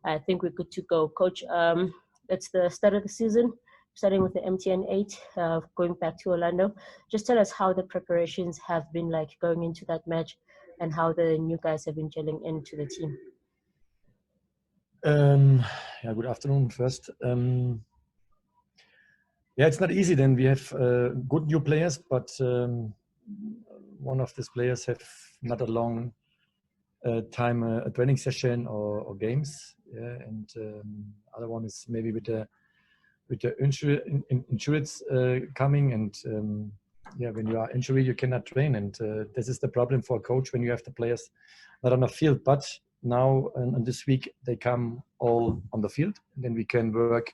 I think we're good to go. Coach, it's the start of the season, starting with the MTN8, going back to Orlando. Just tell us how the preparations have been like going into that match and how the new guys have been gelling into the team. Yeah, good afternoon first. Yeah, it's not easy then. We have good new players, but one of these players have not a long time a training session or games. Yeah, and other one is maybe with the insurance coming, and yeah, when you are injured, you cannot train, and this is the problem for a coach when you have the players not on the field. But now and this week they come all on the field, and then we can work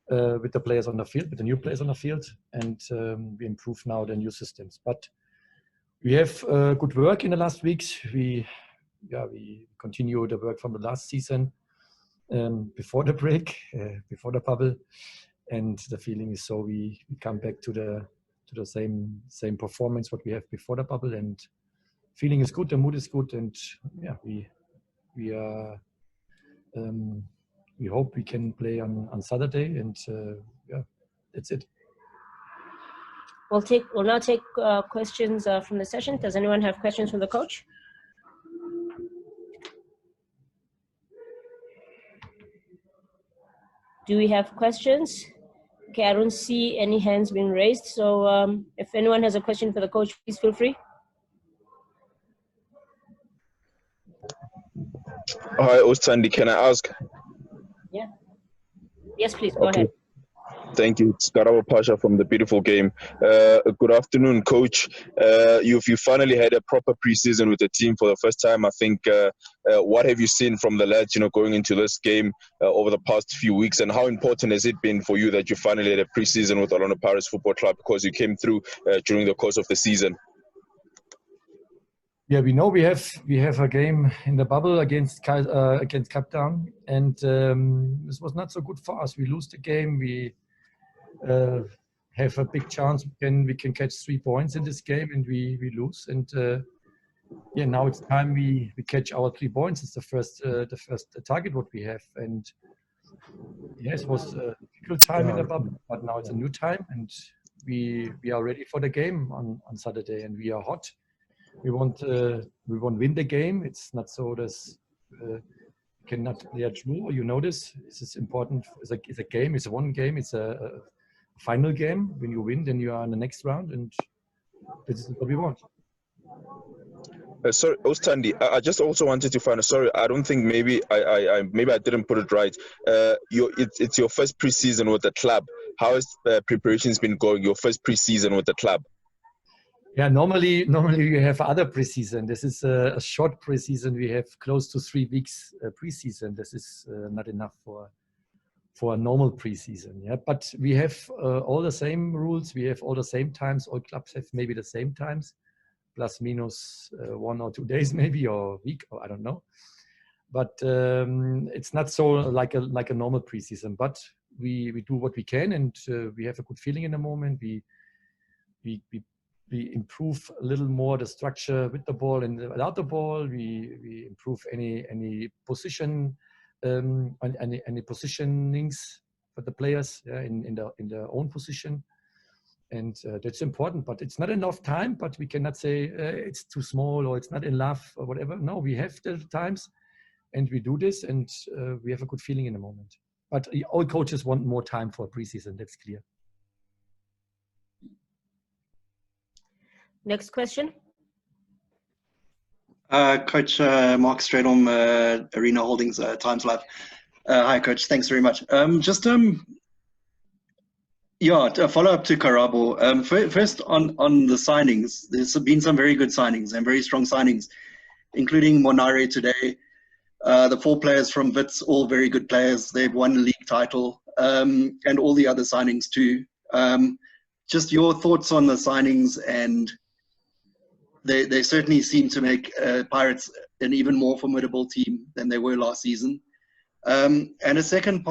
with the players on the field, with the new players on the field, and we improve now the new systems. But we have good work in the last weeks. We continue the work from the last season before the break, before the bubble, and the feeling is so we come back to the same performance what we have before the bubble, and feeling is good, the mood is good, and yeah, we are. We hope we can play on Saturday, and yeah, that's it. We'll now take questions from the session. Does anyone have questions from the coach? Do we have questions? Okay, I don't see any hands being raised. So if anyone has a question for the coach, please feel free. Hi, Ostandi, can I ask? Yeah. Yes, please, go ahead. Thank you. It's Karabo Pasha from The Beautiful Game. Good afternoon, Coach. You finally had a proper preseason with the team for the first time. I think, what have you seen from the lads, going into this game over the past few weeks, and how important has it been for you that you finally had a preseason with Orlando Pirates Football Club, because you came through during the course of the season? Yeah, we know we have a game in the bubble against Cape Town, and this was not so good for us. We lose the game. We have a big chance we can catch 3 points in this game, and we lose. And yeah, now it's time we catch our 3 points. It's the first target what we have. And yes, it was a difficult time in the bubble, but now it's a new time, and we are ready for the game on Saturday, and we are hot. We want win the game. It's not so that cannot play a draw. You know this. This is important. It's a game. It's one game. It's a final game. When you win, then you are in the next round, and this is what we want. Sorry, Ostandi, I just also wanted to find. Sorry, I don't think maybe I didn't put it right. It's your first preseason with the club. How has preparations been going? Your first preseason with the club. Yeah, normally we have other preseason. This is a short preseason. We have close to 3 weeks preseason. This is not enough for a normal preseason. Yeah, but we have all the same rules. We have all the same times. All clubs have maybe the same times, plus minus 1 or 2 days maybe, or a week, or I don't know. But it's not so like a normal preseason. But we do what we can, and we have a good feeling in the moment. We improve a little more the structure with the ball and without the ball. We improve any position, any positionings for the players in their own position, and that's important. But it's not enough time. But we cannot say it's too small or it's not enough or whatever. No, we have the times, and we do this, and we have a good feeling in the moment. But all coaches want more time for preseason. That's clear. Next question. Coach Mark Stradholm, Arena Holdings, Times Live. Hi, Coach. Thanks very much. A follow-up to Karabo. First, on the signings, there's been some very good signings and very strong signings, including Monare today. The 4 players from Wits, all very good players. They've won the league title, and all the other signings too. Just your thoughts on the signings, and they certainly seem to make Pirates an even more formidable team than they were last season. And a second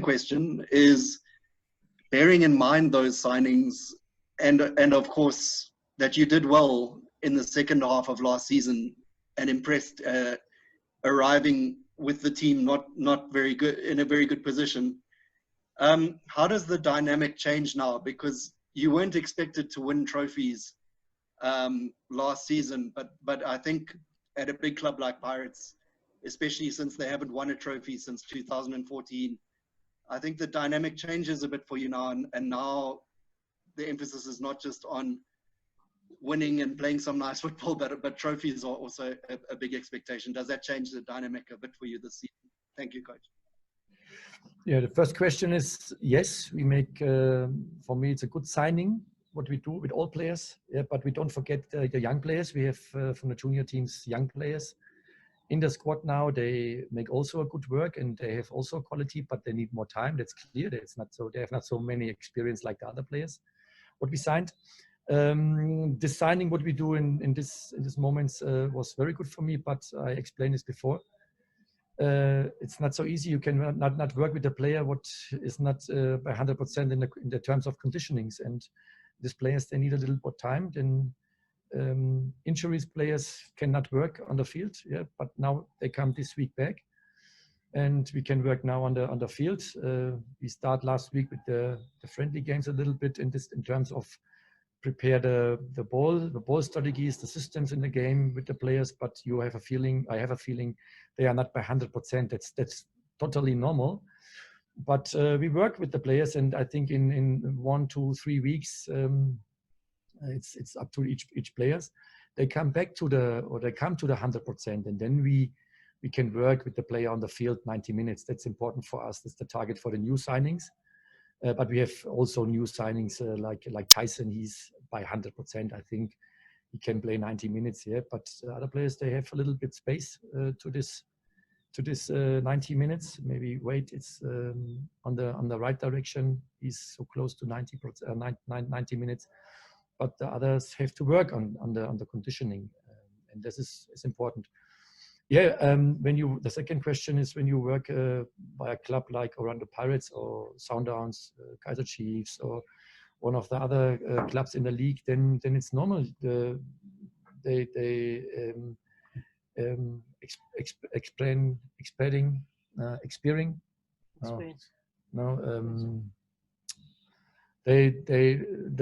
question is, bearing in mind those signings, and of course that you did well in the second half of last season and impressed, arriving with the team not very good, in a very good position. How does the dynamic change now? Because you weren't expected to win trophies last season, but I think at a big club like Pirates, especially since they haven't won a trophy since 2014, I think the dynamic changes a bit for you now, and now the emphasis is not just on winning and playing some nice football, but trophies are also a big expectation. Does that change the dynamic a bit for you this season? Thank you, Coach. Yeah, the first question is, yes, we make, for me, it's a good signing, what we do with all players, yeah, but we don't forget the young players. We have from the junior teams, young players in the squad now. They make also a good work and they have also quality, but they need more time. That's clear. That's not so, they have not so many experience like the other players. What we signed, this signing, what we do in this moments was very good for me, but I explained this before. It's not so easy. You can not work with a player what is not by 100% in the terms of conditionings, and these players, they need a little more time. Then injuries, players cannot work on the field. Yeah, but now they come this week back, and we can work now on the field. We start last week with the friendly games a little bit in terms of prepare the ball strategies, the systems in the game with the players. But you have a feeling, I have a feeling, they are not by 100%. That's totally normal. But we work with the players, and I think in 1, 2, 3 weeks, it's up to each players. They come back to the 100%, and then we can work with the player on the field 90 minutes. That's important for us. That's the target for the new signings. But we have also new signings like Tyson. He's by 100%. I think he can play 90 minutes. Yeah, but other players, they have a little bit space to this 90 minutes. Maybe Wade is on the right direction. He's so close to 90 minutes. But the others have to work on the conditioning, and this is important. Yeah, the second question is when you work by a club like Orlando Pirates or Sundowns, Kaiser Chiefs, or one of the other clubs in the league, then it's normal. The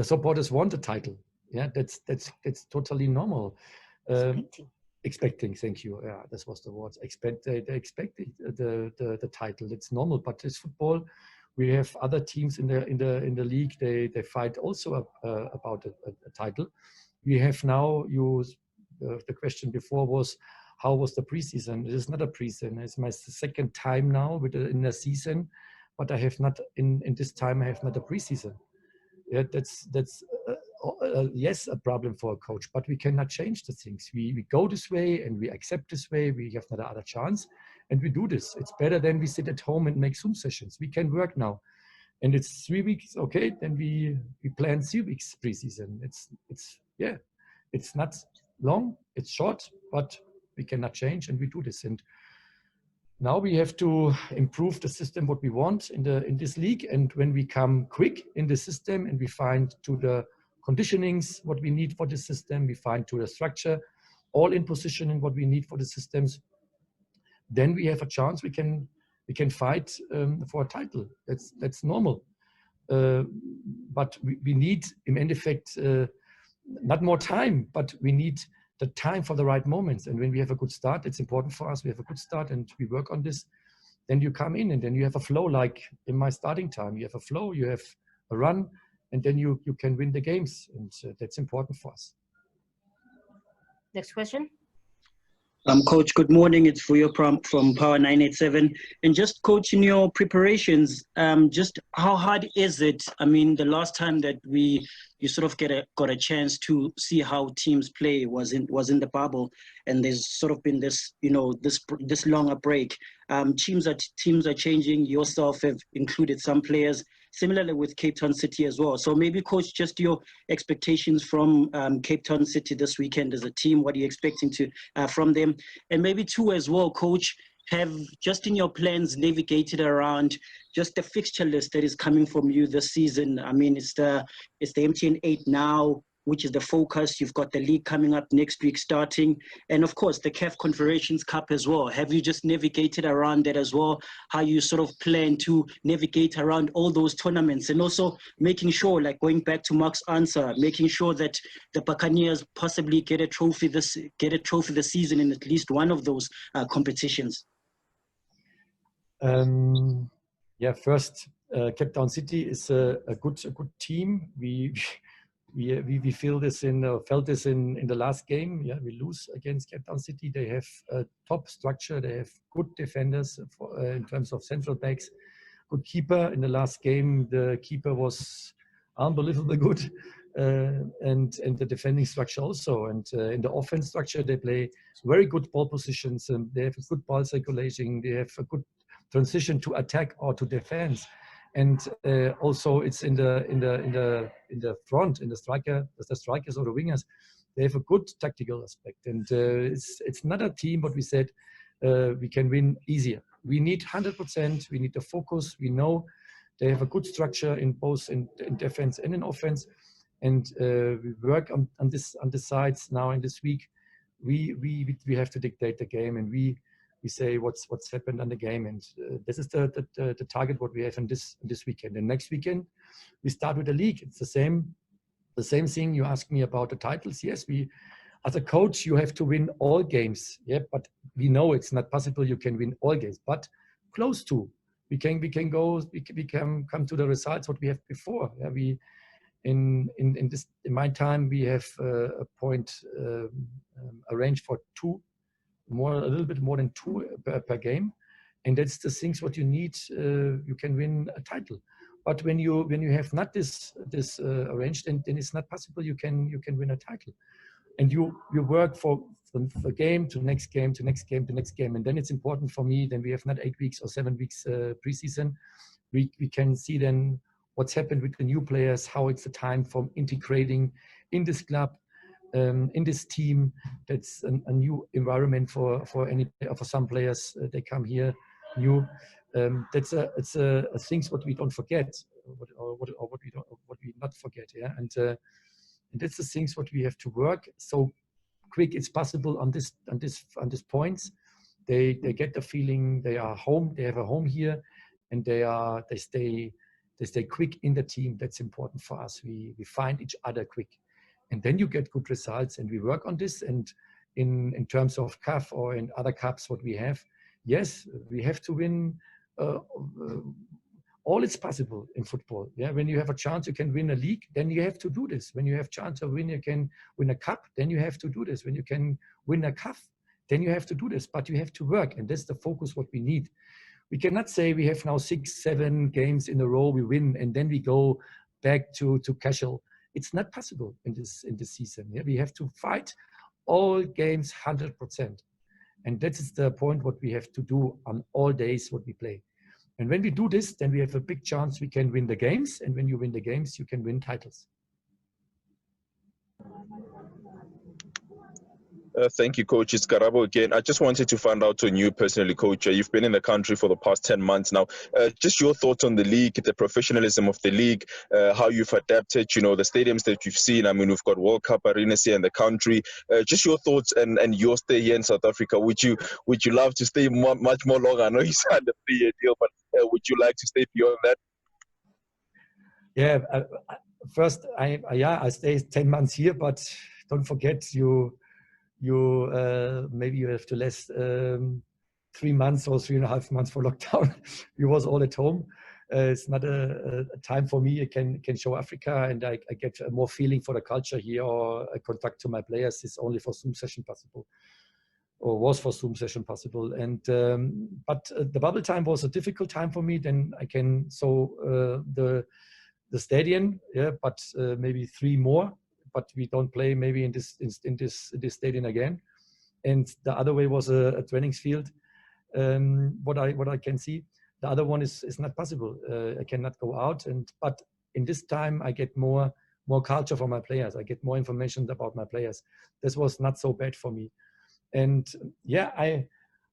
supporters want the title. Yeah, that's totally normal. Expecting, thank you. Yeah, this was the word. They expect the title. It's normal, but it's football. We have other teams in the league. They fight also about a title. We have now. The question before was, how was the preseason? It is not a preseason. It's my second time now in the season, but I have not in this time. I have not a preseason. Yeah, that's yes, a problem for a coach, but we cannot change the things. We go this way and we accept this way. We have not another chance, and we do this. It's better than we sit at home and make Zoom sessions. We can work now, and it's 3 weeks. Okay, then we plan 3 weeks preseason. It's not long. It's short, but we cannot change, and we do this. And now we have to improve the system what we want in this league, and when we come quick in the system and we find to the conditionings what we need for the system, we find to the structure, all in positioning what we need for the systems, then we have a chance. We can fight for a title. That's normal. But we need, in endeffect, not more time, but we need the time for the right moments. And when we have a good start, it's important for us. We have a good start and we work on this. Then you come in and then you have a flow, like in my starting time. You have a flow, you have a run, and then you can win the games. And that's important for us. Next question. Coach, good morning. It's Fuyo from Power 987. And just, Coach, in your preparations, just how hard is it? I mean, the last time that you sort of got a chance to see how teams play was in the bubble, and there's sort of been this, this longer break. Teams are changing. Yourself have included some players. Similarly with Cape Town City as well. So maybe, Coach, just your expectations from Cape Town City this weekend as a team. What are you expecting from them? And maybe too as well, Coach, have just in your plans navigated around just the fixture list that is coming from you this season. I mean, it's the MTN8 now. which is the focus. You've got the league coming up next week starting, and of course the CAF Confederations Cup as well. Have you just navigated around that as well? How you sort of plan to navigate around all those tournaments, and also making sure, like going back to Mark's answer, making sure that the Buccaneers possibly get a trophy this season in at least one of those competitions. Yeah, first, Cape Town City is a good team. We felt this in the last game. Yeah, we lose against Cape Town City. They have a top structure. They have good defenders in terms of central backs. Good keeper. In the last game, the keeper was unbelievably good, and the defending structure also. And in the offense structure, they play very good ball positions. They have a good ball circulating. They have a good transition to attack or to defense. And also it's in the front, in the strikers or the wingers, they have a good tactical aspect. And it's not a team, but we said we can win easier. We need 100%. We need the focus. We know they have a good structure in both in defense and in offense. And we work on the sides now in this week. We have to dictate the game, and we say what's happened on the game, and this is the target what we have in this weekend. And next weekend we start with the league. It's the same thing. You ask me about the titles. Yes, we as a coach you have to win all games. Yeah, but we know it's not possible. You can win all games, but close to. We can come to the results what we have before. Yeah, we in my time we have a point arranged for two. A little bit more than two per game, and that's the things what you need. You can win a title, but when you have not this arranged, then it's not possible. You can win a title, and you work for game to next game to next game to next game, and then it's important for me. Then we have not 8 weeks or 7 weeks preseason. We can see then what's happened with the new players, how it's the time for integrating in this club. In this team, that's a new environment for some players. They come here new. It's a things what we don't forget, what we not forget. Yeah, and that's the things what we have to work so quick it's possible on this points. They get the feeling they are home. They have a home here, and they stay quick in the team. That's important for us. We find each other quick. And then you get good results, and we work on this. And in terms of CAF or in other cups, what we have, yes, we have to win. All is possible in football. Yeah, when you have a chance, you can win a league. Then you have to do this. When you have chance to win, you can win a cup. Then you have to do this. When you can win a CAF, then you have to do this. But you have to work, and that's the focus what we need. We cannot say we have now 6-7 games in a row we win, and then we go back to casual. It's not possible in this season. Yeah? We have to fight all games 100%. And that is the point what we have to do on all days what we play. And when we do this, then we have a big chance we can win the games. And when you win the games, you can win titles. Thank you, Coach. It's Karabo again. I just wanted to find out on you personally, Coach. You've been in the country for the past 10 months now. Just your thoughts on the league, the professionalism of the league, how you've adapted, the stadiums that you've seen. I mean, we've got World Cup arenas here in the country. Just your thoughts and your stay here in South Africa. Would you love to stay much more longer? I know you signed a 3-year deal, but would you like to stay beyond that? Yeah, first, I stay 10 months here, but don't forget you maybe you have to less 3 months or 3.5 months for lockdown. We was all at home. It's not a time for me. I can show Africa, and I get more feeling for the culture here, or a contact to my players. It's only for Zoom session possible, or was for Zoom session possible. And but the bubble time was a difficult time for me. Then I can the stadium, yeah, but maybe 3 more. But we don't play maybe in this stadium again. And the other way was a training field. What I can see, the other one is not possible. I cannot go out. But in this time, I get more culture for my players. I get more information about my players. This was not so bad for me. And yeah,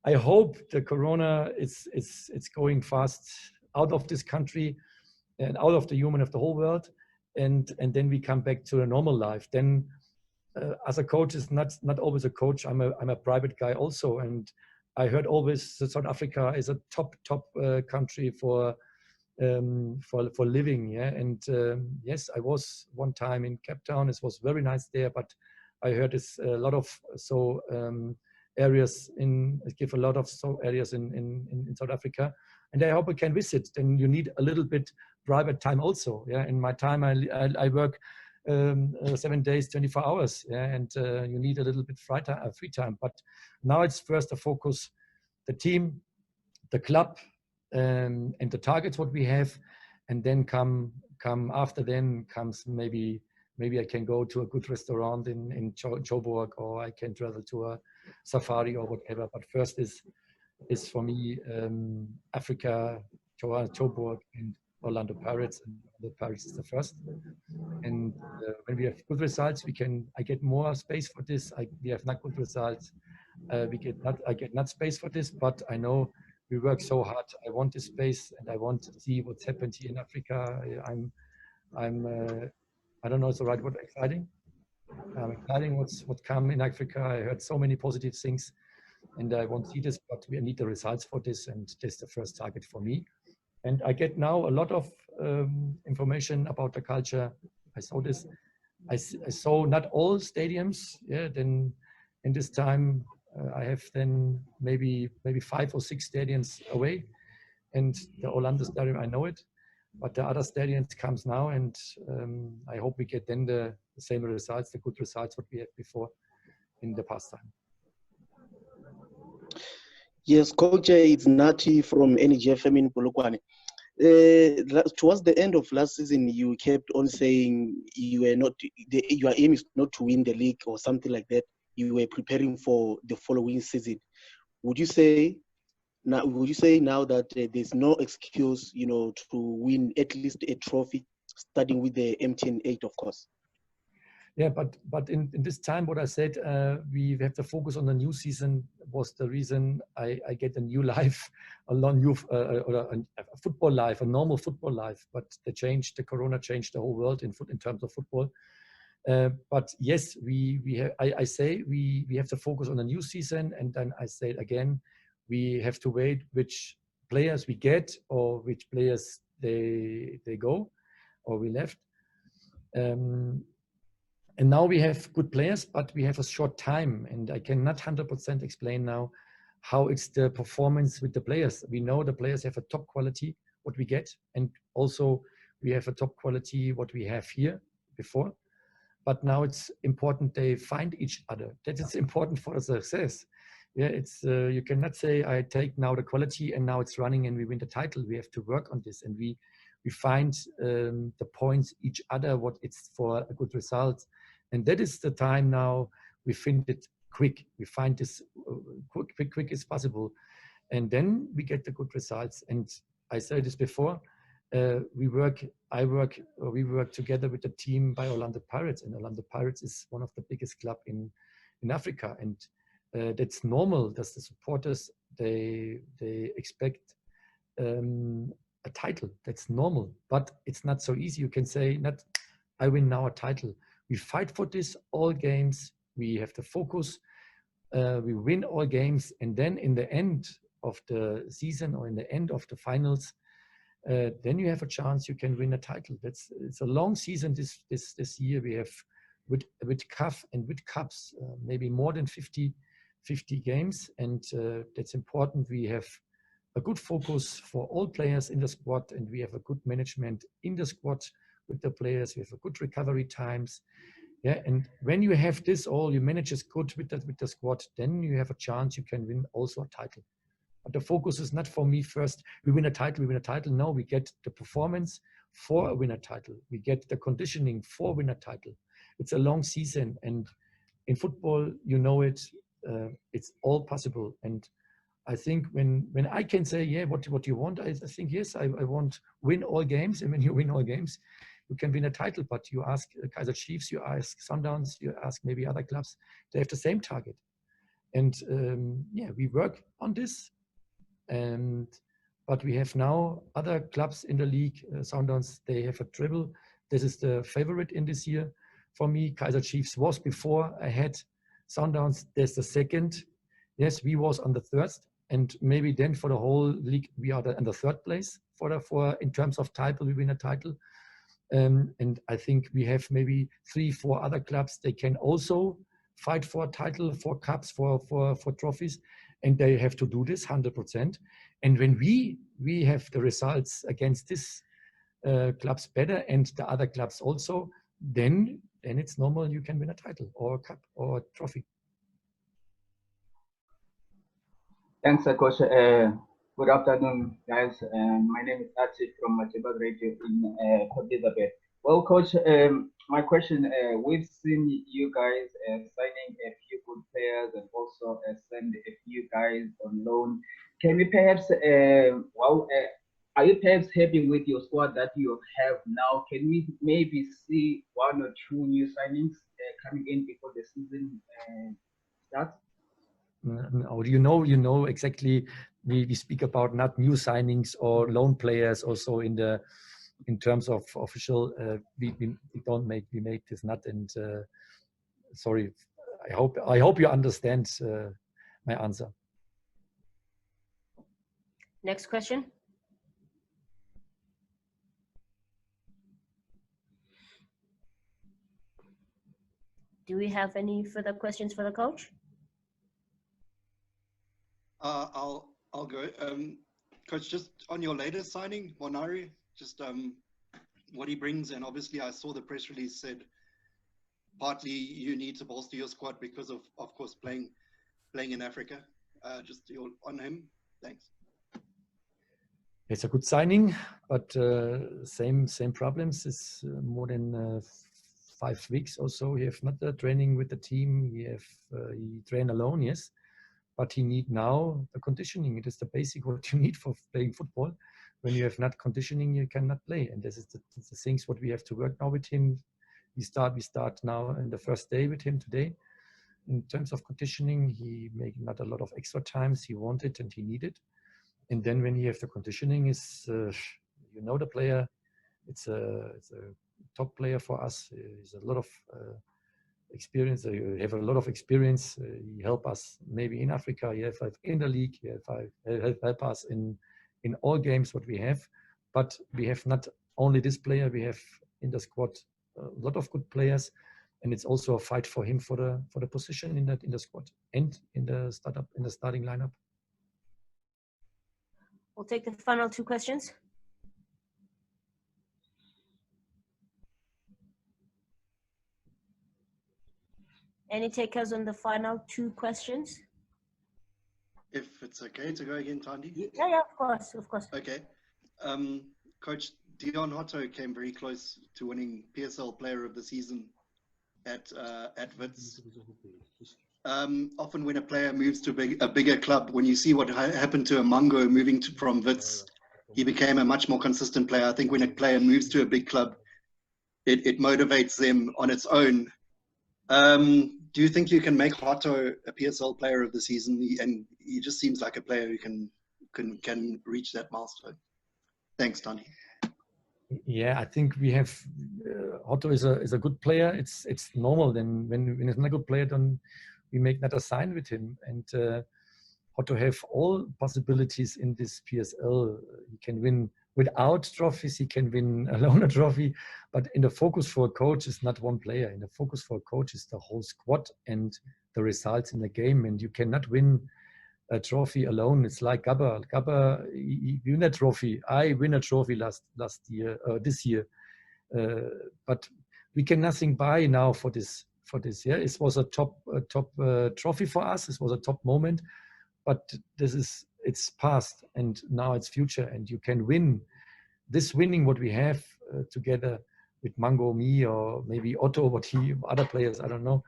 I hope the Corona it's going fast out of this country and out of the human of the whole world. and then we come back to a normal life. Then as a coach is not always a coach. I'm a private guy also, and I heard always that South Africa is a top country for living. Yeah, and yes, I was one time in Cape Town. It was very nice there, but I heard it's a lot of areas give a lot of areas in South Africa, and I hope I can visit. Then you need a little bit private time also. Yeah, in my time I work 7 days, 24 hours. Yeah, and you need a little bit free time. But now it's first a focus, the team, the club, and the targets what we have, and then come after. Then comes maybe I can go to a good restaurant in Joburg, or I can travel to a safari or whatever. But first is for me Africa, Joburg and Orlando Pirates, and the Pirates is the first. And when we have good results, I get more space for this. We have not good results, I get not space for this. But I know we work so hard. I want this space, and I want to see what's happened here in Africa. I don't know it's the right word, exciting. Exciting what come in Africa. I heard so many positive things, and I want to see this, but we need the results for this, and this is the first target for me. And I get now a lot of information about the culture. I saw this. I saw not all stadiums. Yeah. Then in this time, I have then maybe 5 or 6 stadiums away, and the Orlando Stadium, I know it, but the other stadiums comes now, and I hope we get then the same results, the good results what we had before in the past time. Yes, Coach, it's Nati from NGFM in Polokwane. Towards the end of last season, you kept on saying your aim is not to win the league or something like that. You were preparing for the following season. Would you say now that there's no excuse, to win at least a trophy, starting with the MTN8, of course? Yeah, but in this time, what I said, we have to focus on the new season was the reason I get a new life, a football life, a normal football life. But the Corona changed the whole world in terms of football. But yes, I say we have to focus on the new season, and then I say it again, we have to wait which players we get or which players they go or we left. And now we have good players, but we have a short time, and I cannot 100% explain now how it's the performance with the players. We know the players have a top quality, what we get, and also we have a top quality, what we have here before. But now it's important they find each other. That is important for the success. Yeah, it's you cannot say I take now the quality and now it's running and we win the title. We have to work on this, and we find the points each other, what it's for a good result. And that is the time now we find it quick. We find this quick as possible. And then we get the good results. And I said this before, we work together with the team by Orlando Pirates. And Orlando Pirates is one of the biggest clubs in Africa. And that's normal that the supporters, they expect a title. That's normal, but it's not so easy. You can say, not, I win now a title. We fight for this all games. We have to focus. We win all games, and then in the end of the season or in the end of the finals, then you have a chance. You can win a title. It's a long season. This year we have with CAF and with cups maybe more than 50 games, and that's important. We have a good focus for all players in the squad, and we have a good management in the squad with the players. We have a good recovery times. Yeah, and when you have this all, your manager is good with the squad, then you have a chance you can win also a title. But the focus is not for me first, we win a title. No, we get the performance for a winner title. We get the conditioning for a winner title. It's a long season, and in football, you know it, it's all possible. And I think when I can say, yeah, what you want, I think, yes, I want win all games. And when you win all games, you can win a title. But you ask Kaizer Chiefs, you ask Sundowns, you ask maybe other clubs, they have the same target. And yeah, we work on this. But we have now other clubs in the league, Sundowns, they have a treble this is the favorite in this year for me. Kaizer Chiefs was before. I had Sundowns. There's the second. Yes, we was on the third, and maybe then for the whole league we are in the third place for in terms of title. We win a title, and I think we have maybe 3-4 other clubs. They can also fight for a title, for cups, for trophies, and they have to do this 100%. And when we have the results against this clubs better and the other clubs also, then it's normal you can win a title or a cup or a trophy. Thanks, Coach. Good afternoon, guys. My name is Atif from Matibag Radio in Port Elizabeth. Well, Coach, my question, we've seen you guys signing a few good players and also send a few guys on loan. Can we perhaps, are you perhaps happy with your squad that you have now? Can we maybe see 1 or 2 new signings coming in before the season starts? No, you know exactly. We speak about not new signings or loan players. Also in terms of official, we make this not. And sorry, I hope you understand my answer. Next question. Do we have any further questions for the coach? I'll go. Coach, just on your latest signing, Monari, just what he brings, and obviously I saw the press release said partly you need to bolster your squad because of course playing in Africa. Just on him, thanks. It's a good signing, but same problems. It's more than 5 weeks or so. He have not training with the team. He train alone, yes. But he need now the conditioning. It is the basic what you need for playing football. When you have not conditioning, you cannot play. And this is the things what we have to work now with him. We start now in the first day with him today. In terms of conditioning, he make not a lot of extra times. He wanted and he needed. And then when you have the conditioning, is you know the player. It's a top player for us. He's a lot of experience. You have a lot of experience. He help us maybe in Africa. He help in the league. He help us in all games what we have. But we have not only this player. We have in the squad a lot of good players, and it's also a fight for him for the position in the squad and in the starting lineup. We'll take the final 2 questions. Any takers on the final 2 questions? If it's okay to go again, Tandy? Yeah, of course. Okay. Coach, Dion Hotto came very close to winning PSL Player of the Season at Wits. Often when a player moves to a bigger club, when you see what happened to Amango moving from Wits, he became a much more consistent player. I think when a player moves to a big club, it motivates them on its own. Do you think you can make Hotto a PSL Player of the Season? And he just seems like a player who can reach that milestone. Thanks, Tony. Yeah, I think we have Hotto is a good player. It's normal. Then when he's not a good player, then we make not a sign with him. And Hotto have all possibilities in this PSL. He can win without trophies. He can win alone a trophy. But in the focus for a coach is not one player. In the focus for a coach is the whole squad and the results in the game. And you cannot win a trophy alone. It's like Gabba. Gabba, he win a trophy. I win a trophy last year, this year. But we can nothing buy now for this. Yeah, it was a top trophy for us. It was a top moment. But it's past and now it's future. And you can win. This winning what we have together with Mango, me, or maybe Otto, other players, I don't know.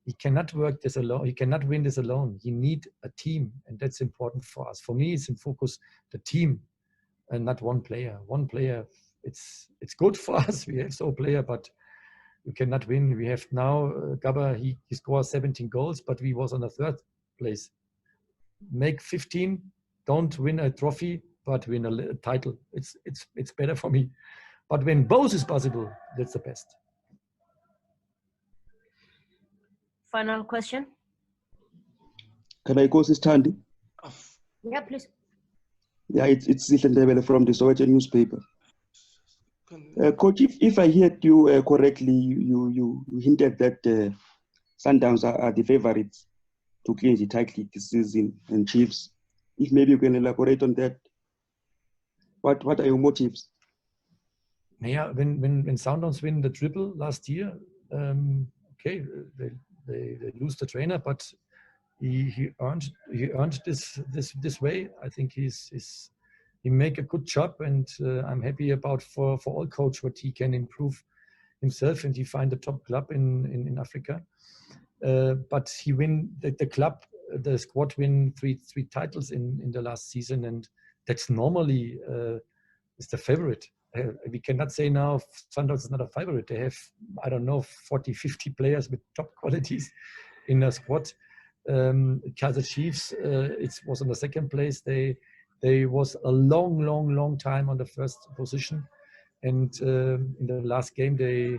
He cannot work this alone. He cannot win this alone. He need a team, and that's important for us. For me, it's in focus the team, and not one player. One player, it's good for us. We have so player, but you cannot win. We have now Gabba. He scored 17 goals, but we was on the 3rd place. Make 15. Don't win a trophy, but win a title. It's better for me. But when both is possible, that's the best. Final question. Can I go, Sister Tandy? Yeah, please. Yeah, it's Zinnbauer from the Sowetan newspaper. Coach, if I heard you correctly, you hinted that Sundowns are the favorites to clinch the title this season, and Chiefs. If maybe you can elaborate on that. What are your motives? Yeah, when Sundowns win the triple last year, okay, they lose the trainer, but he earned this way. I think he make a good job, and I'm happy about for all coach what he can improve himself, and he find the top club in Africa. But he win the squad win three titles in the last season, and that's normally is the favorite. We cannot say now Sundowns is not a favorite. They have, I don't know, 40, 50 players with top qualities in a squad. Kaizer Chiefs, it was on the second place. They was a long time on the first position, and in the last game they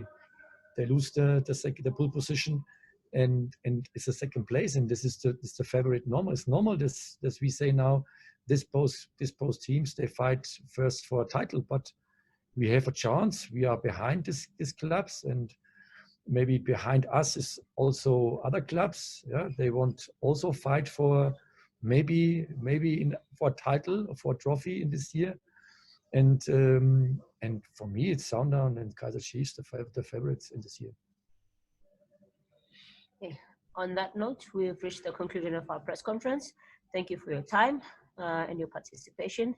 lose the pole position, and it's the second place, and this is the favorite. It's normal this we say now. This both teams, they fight first for a title, but we have a chance. We are behind these clubs, and maybe behind us is also other clubs. Yeah, they want also fight for maybe for a title or for a trophy in this year. And for me, it's Sundown and Kaizer Chiefs, the favorites in this year. Okay. On that note, we've reached the conclusion of our press conference. Thank you for your time and your participation.